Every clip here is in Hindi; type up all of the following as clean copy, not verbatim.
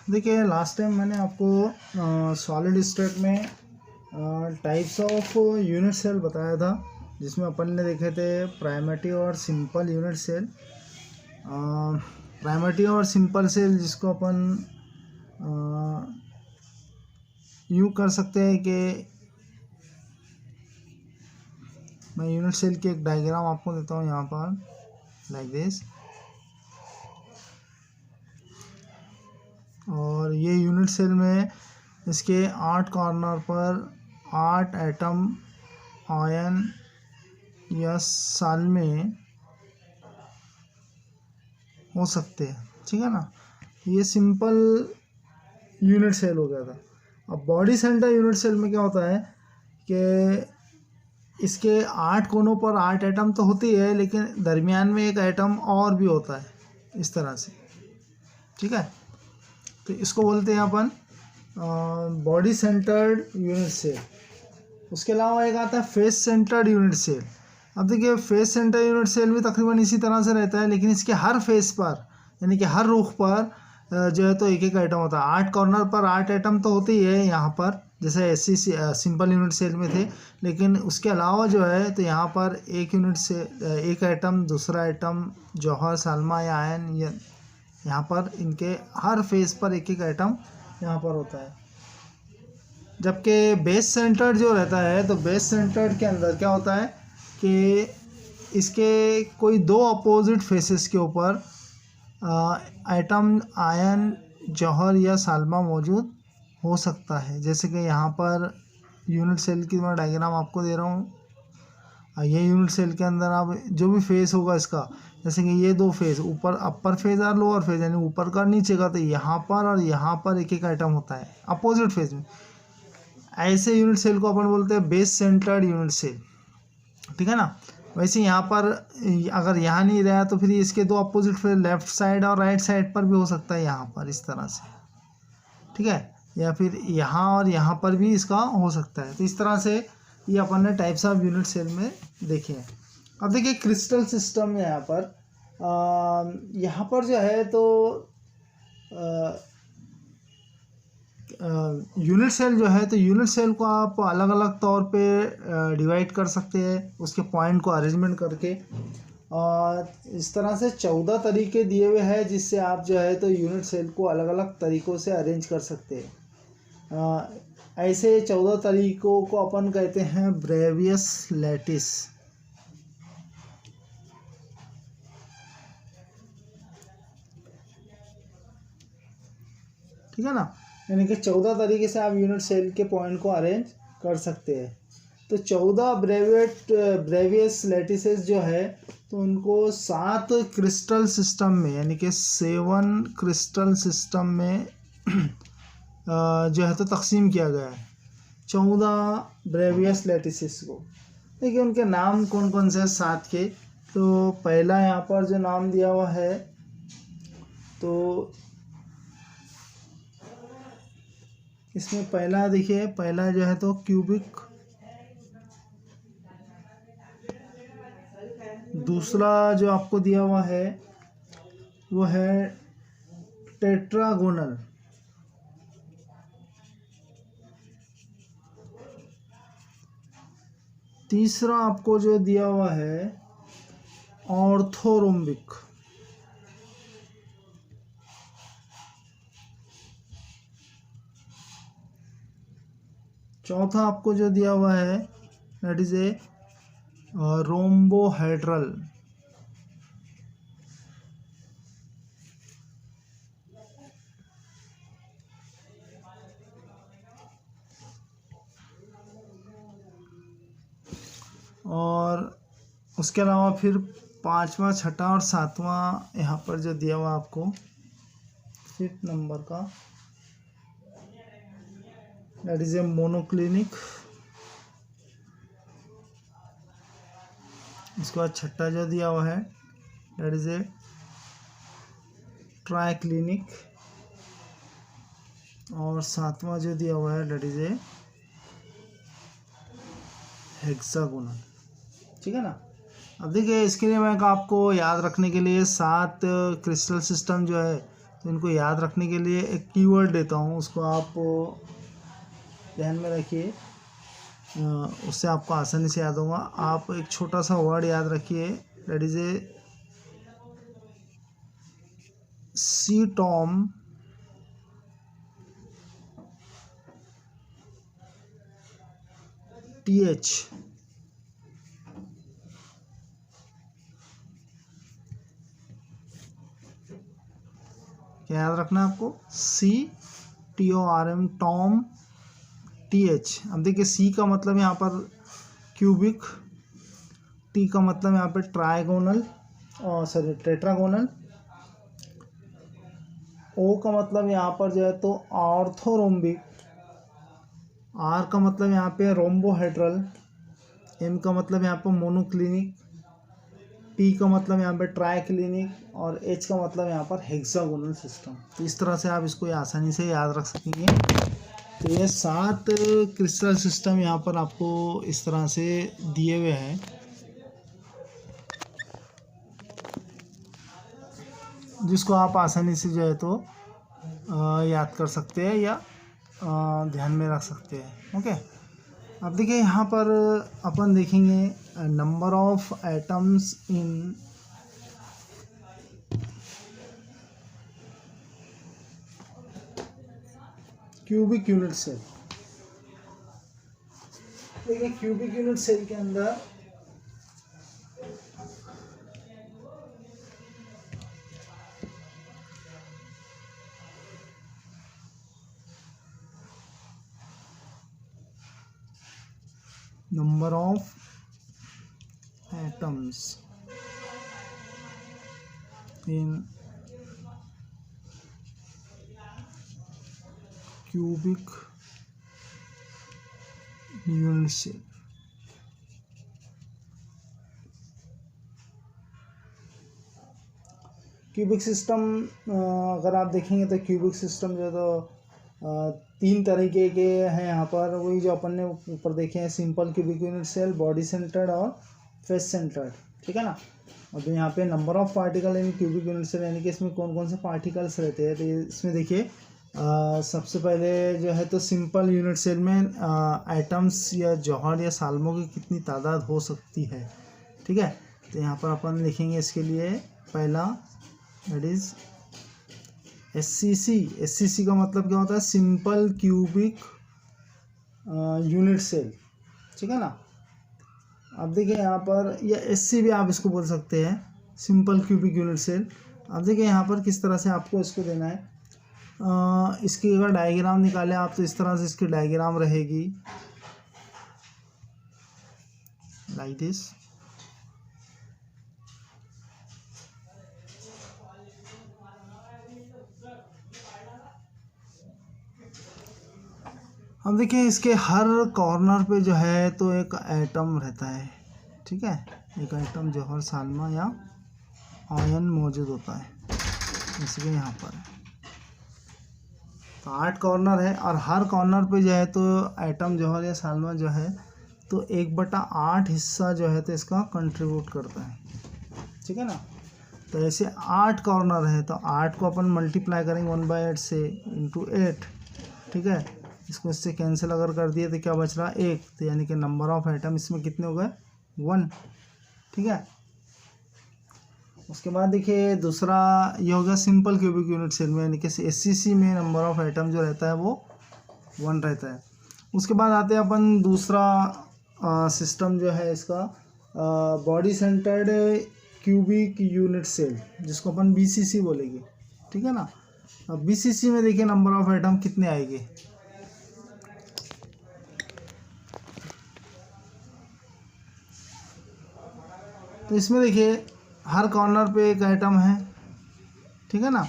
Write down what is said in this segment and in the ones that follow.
देखिए लास्ट टाइम मैंने आपको सॉलिड स्टेट में टाइप्स ऑफ यूनिट सेल बताया था, जिसमें अपन ने देखे थे प्राइमेटिव और सिंपल यूनिट सेल। प्राइमेटिव और सिंपल सेल जिसको अपन यूँ कर सकते हैं कि मैं यूनिट सेल की एक डायग्राम आपको देता हूँ यहाँ पर, लाइक दिस। और ये यूनिट सेल में इसके 8 कॉर्नर पर 8 एटम आयन या साल्मे हो सकते हैं, ठीक है ना। ये सिंपल यूनिट सेल हो गया था। अब बॉडी सेंटर यूनिट सेल में क्या होता है कि इसके 8 कोनों पर 8 एटम तो होती है, लेकिन दरमियान में एक एटम और भी होता है इस तरह से, ठीक है। तो इसको बोलते हैं अपन बॉडी सेंटर्ड यूनिट सेल। उसके अलावा एक आता है फेस सेंटर्ड यूनिट सेल। अब देखिए फेस सेंटर यूनिट सेल भी तकरीबन इसी तरह से रहता है, लेकिन इसके हर फेस पर यानी कि हर रुख पर जो है तो एक एक आइटम होता है। 8 कॉर्नर पर 8 आइटम तो होते ही है यहाँ पर, जैसे ऐसी सिंपल यूनिट सेल में थे। लेकिन उसके अलावा जो है तो यहाँ पर एक यूनिट से एक आइटम, दूसरा आइटम, जौहर, साल्मा या आयन, यहाँ पर इनके हर फेस पर एक एक आइटम यहाँ पर होता है। जबकि बेस सेंटर जो रहता है, तो बेस सेंटर के अंदर क्या होता है कि इसके कोई 2 अपोजिट फेसेस के ऊपर आइटम, आयन, जौहर या साल्मा मौजूद हो सकता है। जैसे कि यहाँ पर यूनिट सेल की मैं डायग्राम आपको दे रहा हूँ। ये यूनिट सेल के अंदर आप जो भी फेस होगा इसका, जैसे कि ये 2 फेस, ऊपर अपर फेज और लोअर फेज, यानी ऊपर का नीचे का, तो यहाँ पर और यहाँ पर एक एक आइटम होता है अपोजिट फेज में। ऐसे यूनिट सेल को अपन बोलते हैं बेस सेंटर्ड यूनिट सेल, ठीक है ना। वैसे यहाँ पर अगर यहाँ नहीं रहा तो फिर इसके 2 अपोजिट फेज लेफ्ट साइड और राइट साइड पर भी हो सकता है, यहाँ पर इस तरह से, ठीक है। या फिर यहाँ और यहाँ पर भी इसका हो सकता है। तो इस तरह से ये अपन ने टाइप्स ऑफ यूनिट सेल में देखे हैं। अब देखिए क्रिस्टल सिस्टम में यहाँ पर जो है तो यूनिट सेल जो है, तो यूनिट सेल को आप अलग अलग तौर पे डिवाइड कर सकते हैं उसके पॉइंट को अरेंजमेंट करके। और इस तरह से 14 तरीके दिए हुए हैं जिससे आप जो है तो यूनिट सेल को अलग अलग तरीक़ों से अरेंज कर सकते हैं। ऐसे 14 तरीक़ों को अपन कहते हैं ब्रेवियस लैटिस, ठीक है ना। यानी कि 14 तरीके से आप यूनिट सेल के पॉइंट को अरेंज कर सकते हैं। तो 14 ब्रेवियस लैटिसेस जो है तो उनको 7 क्रिस्टल सिस्टम में, यानी कि 7 क्रिस्टल सिस्टम में जो है तो तकसीम किया गया है 14 ब्रेवियस लैटिसेस को। देखिए उनके नाम कौन कौन से हैं 7 के। तो पहला यहाँ पर जो नाम दिया हुआ है, तो इसमें पहला देखिए, पहला जो है तो क्यूबिक, दूसरा जो आपको दिया हुआ है वो है टेट्रागोनल, तीसरा आपको जो दिया हुआ है ऑर्थोरोम्बिक, चौथा आपको जो दिया हुआ है दैट इज ए रोम्बोहेड्रल, और उसके अलावा फिर 5वां, 6वां और 7वां यहाँ पर जो दिया हुआ आपको 5th नंबर का दैट इज ए मोनोक्लिनिक। उसके बाद 6ठा जो दिया हुआ है दैट इज ए ट्राइक्लिनिक, और 7वां जो दिया हुआ है दैट इज ए हेक्सागोनल, ठीक है ना। अब देखिए इसके लिए मैं आपको याद रखने के लिए 7 क्रिस्टल सिस्टम जो है तो इनको याद रखने के लिए एक कीवर्ड देता हूँ, उसको आप ध्यान में रखिए, उससे आपको आसानी से याद होगा। आप एक छोटा सा वर्ड याद रखिए, that is a C tom TH। क्या याद रखना है आपको? CTORM tom TH। अब देखिए सी का मतलब यहाँ पर क्यूबिक, टी का मतलब यहाँ पे ट्राइगोनल और सॉरी टेट्रागोनल, ओ का मतलब यहाँ पर जो है तो ऑर्थोरोम्बिक, आर का मतलब यहाँ पे रोम्बोहेड्रल, एम का मतलब यहाँ पर मोनोक्लिनिक, पी का मतलब यहाँ पे ट्राइक्लिनिक और एच का मतलब यहाँ पर हेक्सागोनल सिस्टम। तो इस तरह से आप इसको आसानी से याद रख सकेंगे। तो ये 7 क्रिस्टल सिस्टम यहाँ पर आपको इस तरह से दिए हुए हैं, जिसको आप आसानी से जो है तो याद कर सकते हैं या ध्यान में रख सकते हैं। ओके, अब देखिए यहाँ पर अपन देखेंगे number of atoms in cubic unit cell. देखिए क्यूबिक यूनिट सेल के अंदर number of atoms in cubic unit cell। Cubic system अगर आप देखेंगे तो क्यूबिक सिस्टम जो है तो 3 तरीके के हैं यहाँ पर। वही जो अपन ने ऊपर देखे हैं, simple cubic unit cell, body centred और फेस सेंटर्ड, ठीक है ना। अब यहाँ पे number of particle in cubic unit cell, यानी कि इसमें कौन कौन से पार्टिकल्स रहते हैं। तो इसमें देखिए सबसे पहले जो है तो सिंपल यूनिट सेल में एटम्स या जौहर या साल्मों की कितनी तादाद हो सकती है, ठीक है। तो यहाँ पर अपन लिखेंगे इसके लिए पहला, दैट इज SCC का मतलब क्या होता है? सिंपल क्यूबिक यूनिट सेल, ठीक है ना। अब देखिए यहाँ पर, या SC भी आप इसको बोल सकते हैं, सिंपल क्यूबिक यूनिट सेल। अब देखिए यहाँ पर किस तरह से आपको इसको देना है। इसकी अगर डायग्राम निकालें आप तो इस तरह से इसकी डायग्राम रहेगी, लाइक दिस। अब देखिए इसके हर कॉर्नर पे जो है तो एक एटम रहता है, ठीक है। एक एटम जौहर साल्मा या आयन मौजूद होता है, जैसे कि यहाँ पर। तो 8 कॉर्नर है और हर कॉर्नर पे जो है तो एटम जौहर या साल्मा जो है तो 1/8 हिस्सा जो है तो इसका कंट्रीब्यूट करता है, ठीक है ना। तो ऐसे 8 कॉर्नर है तो 8 को अपन मल्टीप्लाई करेंगे 1/8 से इंटू 8, ठीक है। इसको इससे कैंसिल अगर कर दिए तो क्या बच रहा? 1। तो यानी कि नंबर ऑफ एटम इसमें कितने हो गए? 1, ठीक है। उसके बाद देखिए दूसरा ये हो गया सिंपल क्यूबिक यूनिट सेल में, यानी कि SCC में नंबर ऑफ एटम जो रहता है वो 1 रहता है। उसके बाद आते हैं अपन दूसरा सिस्टम जो है इसका, body centred cubic unit cell, जिसको अपन BCC बोलेंगे, ठीक है ना। अब BCC में देखिए नंबर ऑफ एटम कितने आएंगे। तो इसमें देखिए हर कॉर्नर पे एक आइटम है, ठीक है ना।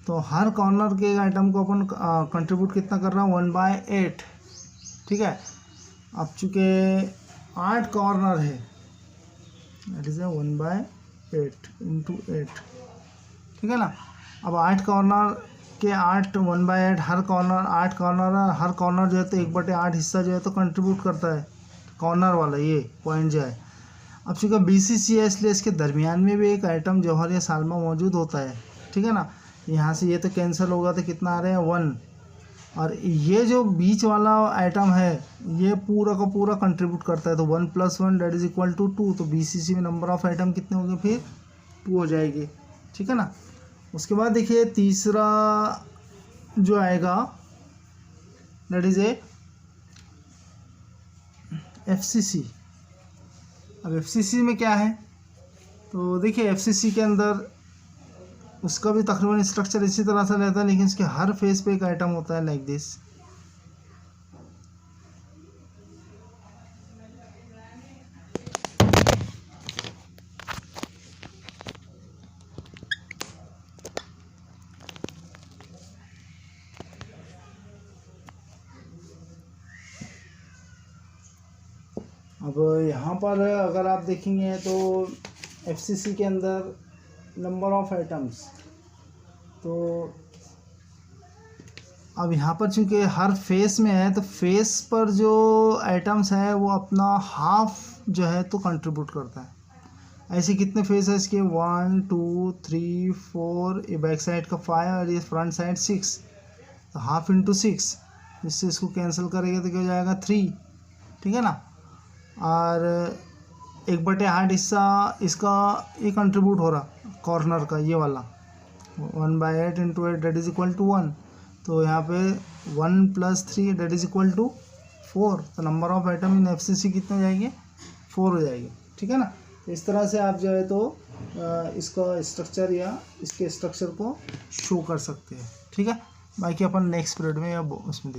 तो हर कॉर्नर के एक आइटम को अपन कंट्रीब्यूट कितना कर रहा हूँ? 1/8, ठीक है। अब चूँकि 8 कॉर्नर है, दैट इज 1/8 इंटू 8, ठीक है ना। अब 8 कॉर्नर के 8 1/8, हर कॉर्नर 8 कॉर्नर है, हर कॉर्नर जो है तो 1/8 हिस्सा जो है तो कंट्रीब्यूट करता है, कॉर्नर वाला ये पॉइंट जो है। अब चूँकि BCC है इसलिए इसके दरमियान में भी एक आइटम जौहर या साल्मा मौजूद होता है, ठीक है ना। यहाँ से ये तो कैंसिल होगा तो कितना आ रहा है 1, और ये जो बीच वाला आइटम है ये पूरा का पूरा कंट्रीब्यूट करता है, तो 1 + 1 दैट इज इक्वल टू 2, तो BCC में नंबर ऑफ आइटम कितने होंगे फिर 2 हो जाएगी, ठीक है ना। उसके बाद देखिए तीसरा जो आएगा दैट इज ए FCC। अब FCC में क्या है, तो देखिए FCC के अंदर उसका भी तकरीबन स्ट्रक्चर इसी तरह से रहता है, लेकिन इसके हर फेस पे एक आइटम होता है लाइक दिस। अब यहाँ पर अगर आप देखेंगे तो FCC के अंदर नंबर ऑफ आइटम्स, तो अब यहाँ पर चूँकि हर फेस में है तो फेस पर जो आइटम्स है वो अपना हाफ जो है तो कंट्रीब्यूट करता है। ऐसे कितने फेस है इसके 1 2 3 4, ये बैक साइड का 5 और ये फ्रंट साइड 6, तो हाफ इंटू 6, जिससे इसको कैंसिल करेंगे तो क्या हो जाएगा 3, ठीक है ना। और 1/8 हिस्सा इसका ये कंट्रीब्यूट हो रहा कॉर्नर का, ये वाला 1/8 into 8 that is equal to 1, तो यहाँ पे 1 + 3 दैट इज इक्वल टू 4, तो number of item in FCC कितने हो जाएंगे 4 हो जाएंगे, ठीक है ना। तो इस तरह से आप जो है तो इसका स्ट्रक्चर या इसके स्ट्रक्चर को शो कर सकते हैं, ठीक है। बाकी अपन नेक्स्ट पीरियड में या उसमें देखें।